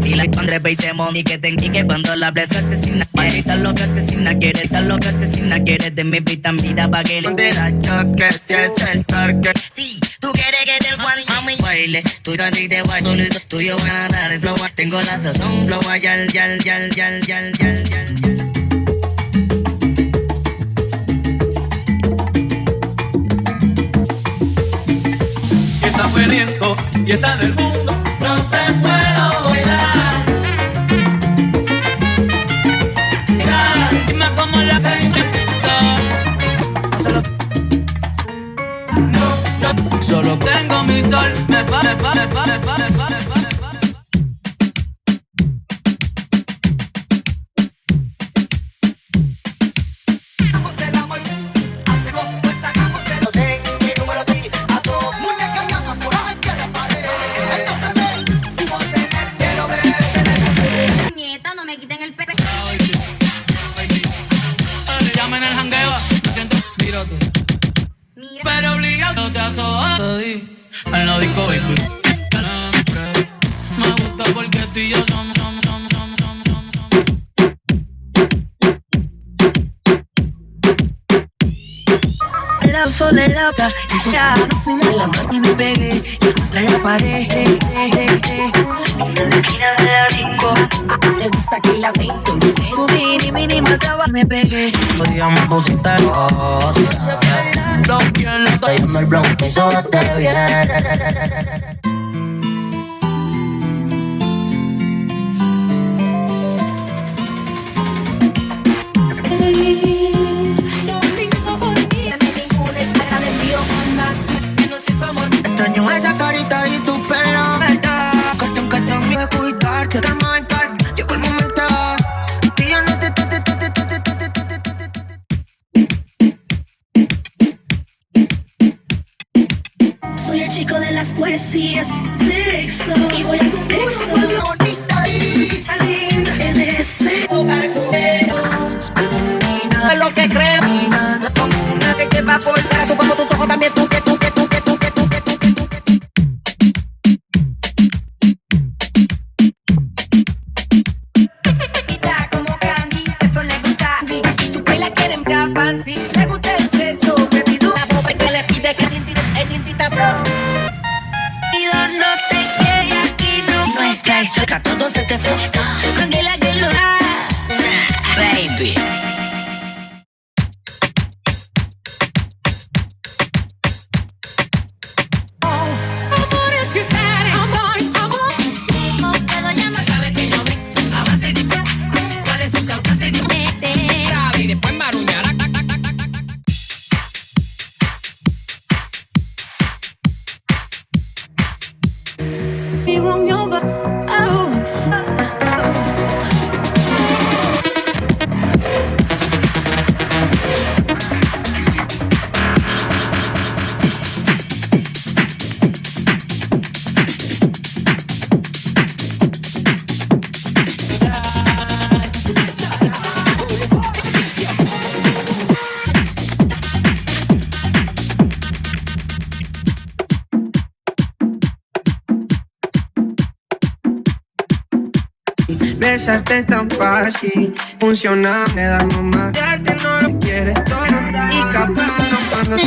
Y la André Pace Money que te que cuando la blesa asesina. Quiere estar lo que asesina, quiere estar lo que asesina. Quiere de mi vitamina pa' que le de la choque si es el torque. Sí, tú quieres que te guay, mami baile. Tú casi te guay, solito tuyo van a dar el flow. Tengo la sazón, flow, yal. Está peleando y está en el mundo. No te puedo bailar. Dime cómo la haces. No, solo tengo mi sol. Me pa. Pero obligado te asobaste en la disco, baby. Me gusta porque tú y yo somos. La sola loca y su ya nos fuimos a la mano y me pegué y contra la pared. En la esquina de la disco le gusta que la pinto. Tu mini mataba y me pegué. Podíamos positar Lo quiero, estoy en el bronco, eso te viene. Extraño esa carita y tu pelo, ¿verdad? Cuestión que tengo que cuidarte, que marcar. Llegó el momento que yo no te. Soy el chico de las poesías, sexo y voy a tu beso. Bonita y linda, te deseo hogar con ellos. Es lo que creo. Una que va por cara, tú como tus ojos también, tú que. Como candy, eso le gusta. Su piel la quieren sea fancy. Le gusta el sexo, me pido una boba que le pide que tintita no te quede aquí, no. Nuestra historia, todo se te fue. Tranquila que lo baby. Besarte tan fácil, funciona, me da nomás. Darte no lo quieres, todo y capaz no cuando.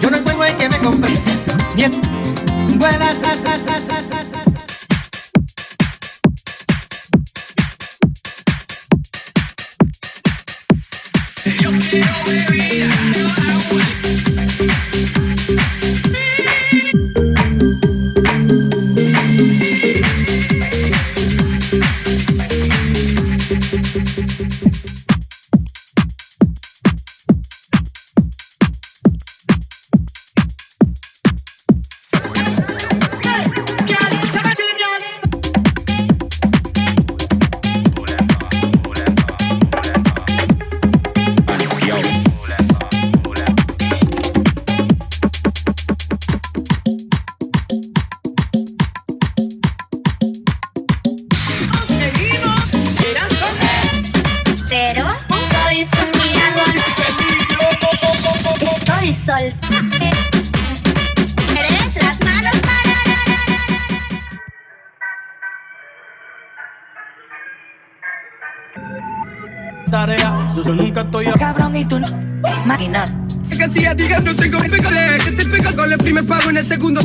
Yo no juego en que me convences. Bien, buenas, Tarea, yo nunca estoy Cabrón y tú no. Máquina. Es que si a ti no sé cómo pegaré, que te pega con el primer pago en el segundo.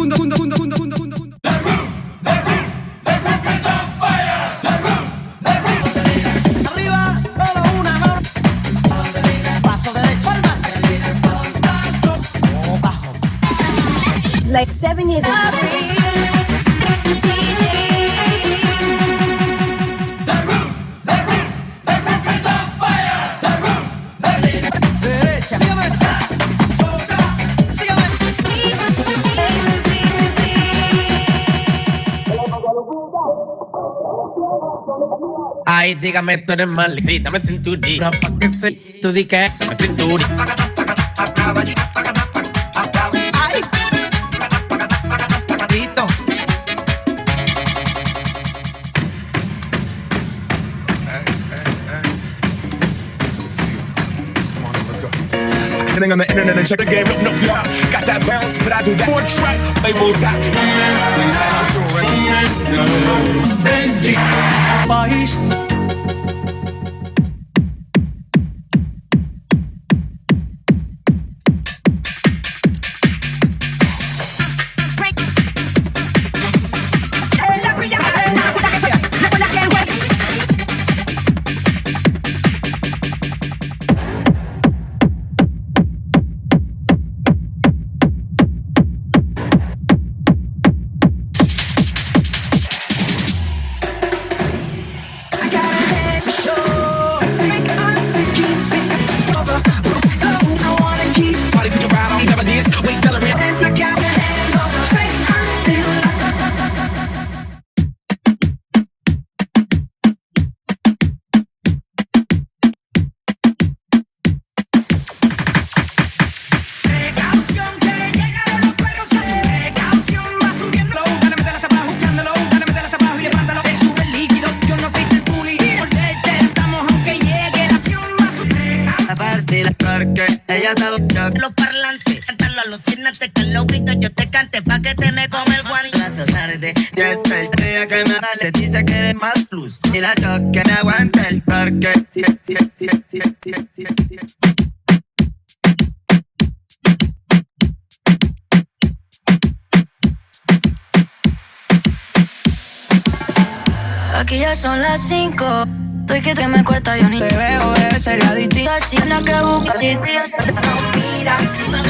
Arriba, todo una mano. Paso derecho al mar. Bajo. It's like 7 years Derecha. Sígame. Sígame. Ay, dígame, tú eres maldita, me cinturita. Pa' que se, tú di que me cinturita. Ay. Listo. Getting on the internet and check the game. No, yeah, got that bounce, but I do that four track. Labels out. país. Ella estaba choc. Los parlantes, cántalo alucinante que lo grito yo te cante pa' que te me come el guante. Gracias tarde, ya es el día que me dale, dice que eres más plus. Y la choc que me aguanta el torque. Aquí ya son las 5. Estoy que te me cuesta, yo ni te veo, sería adictiva. Si una que busca, y Dios te no miras.